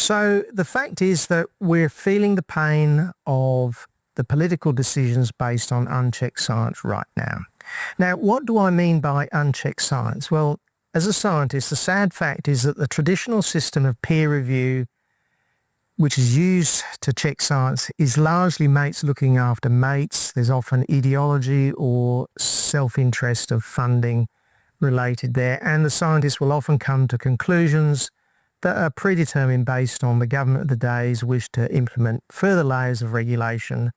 So the fact is that we're feeling the pain of the political decisions based on unchecked science right now. Now, what do I mean by unchecked science? Well, as a scientist, the sad fact is that the traditional system of peer review, which is used to check science, is largely mates looking after mates. There's often ideology or self-interest of funding related there, and the scientists will often come to conclusions that are predetermined based on the government of the day's wish to implement further layers of regulation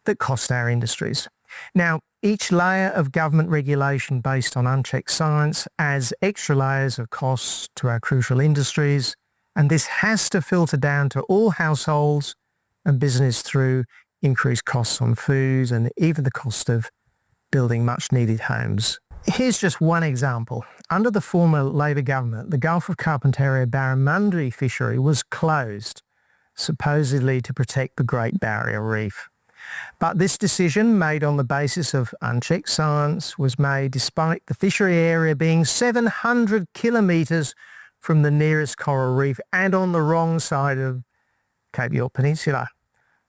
that cost our industries. Now, each layer of government regulation based on unchecked science adds extra layers of costs to our crucial industries, and this has to filter down to all households and business through increased costs on food and even the cost of building much needed homes. Here's just one example. Under the former Labor government, the Gulf of Carpentaria barramundi fishery was closed, supposedly to protect the Great Barrier Reef. But this decision, made on the basis of unchecked science, was made despite the fishery area being 700 kilometres from the nearest coral reef and on the wrong side of Cape York Peninsula.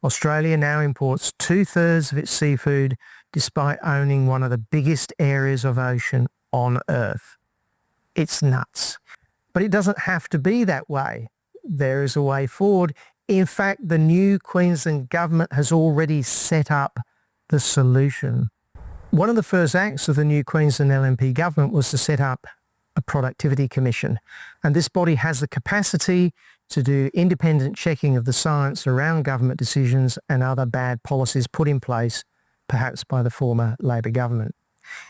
Australia now imports 2/3 of its seafood despite owning one of the biggest areas of ocean on Earth. It's nuts. But it doesn't have to be that way. There is a way forward. In fact, the new Queensland government has already set up the solution. One of the first acts of the new Queensland LNP government was to set up a productivity commission. And this body has the capacity to do independent checking of the science around government decisions and other bad policies put in place, perhaps by the former Labor government.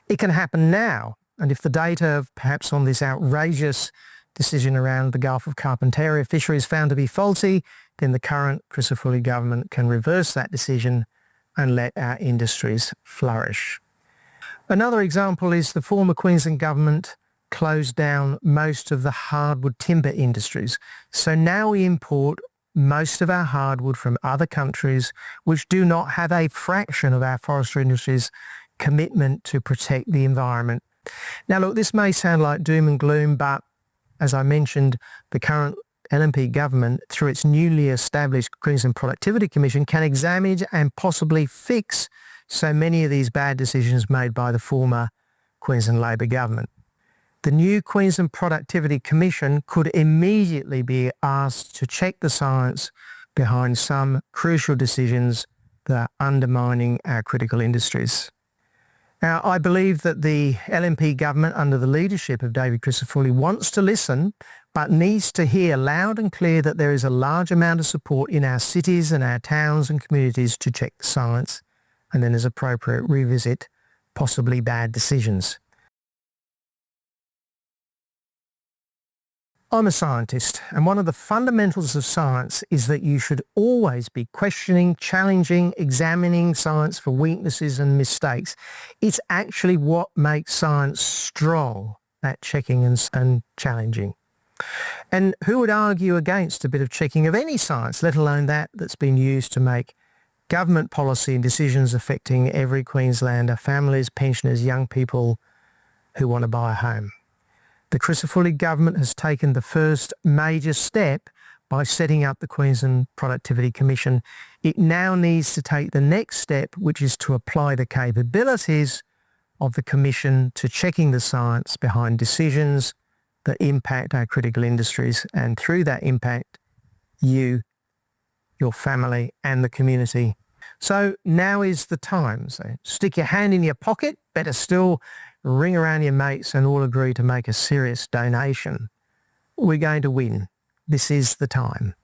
It can happen now. And if the data perhaps on this outrageous decision around the Gulf of Carpentaria fishery is found to be faulty, then the current Crisafulli government can reverse that decision and let our industries flourish. Another example is the former Queensland government closed down most of the hardwood timber industries. So now we import most of our hardwood from other countries which do not have a fraction of our forestry industry's commitment to protect the environment. Now look, this may sound like doom and gloom, but as I mentioned, the current LNP government, through its newly established Queensland Productivity Commission, can examine and possibly fix so many of these bad decisions made by the former Queensland Labor government. The new Queensland Productivity Commission could immediately be asked to check the science behind some crucial decisions that are undermining our critical industries. Now, I believe that the LNP government under the leadership of David Crisafulli wants to listen, but needs to hear loud and clear that there is a large amount of support in our cities and our towns and communities to check the science and then as appropriate revisit possibly bad decisions. I'm a scientist, and one of the fundamentals of science is that you should always be questioning, challenging, examining science for weaknesses and mistakes. It's actually what makes science strong, that checking and challenging. And who would argue against a bit of checking of any science, let alone that that's been used to make government policy and decisions affecting every Queenslander, families, pensioners, young people who want to buy a home? The Crisafulli government has taken the first major step by setting up the Queensland Productivity Commission. It now needs to take the next step, which is to apply the capabilities of the Commission to checking the science behind decisions that impact our critical industries, and through that impact, you, your family and the community. So now is the time. So stick your hand in your pocket, better still, ring around your mates and all agree to make a serious donation. We're going to win. This is the time.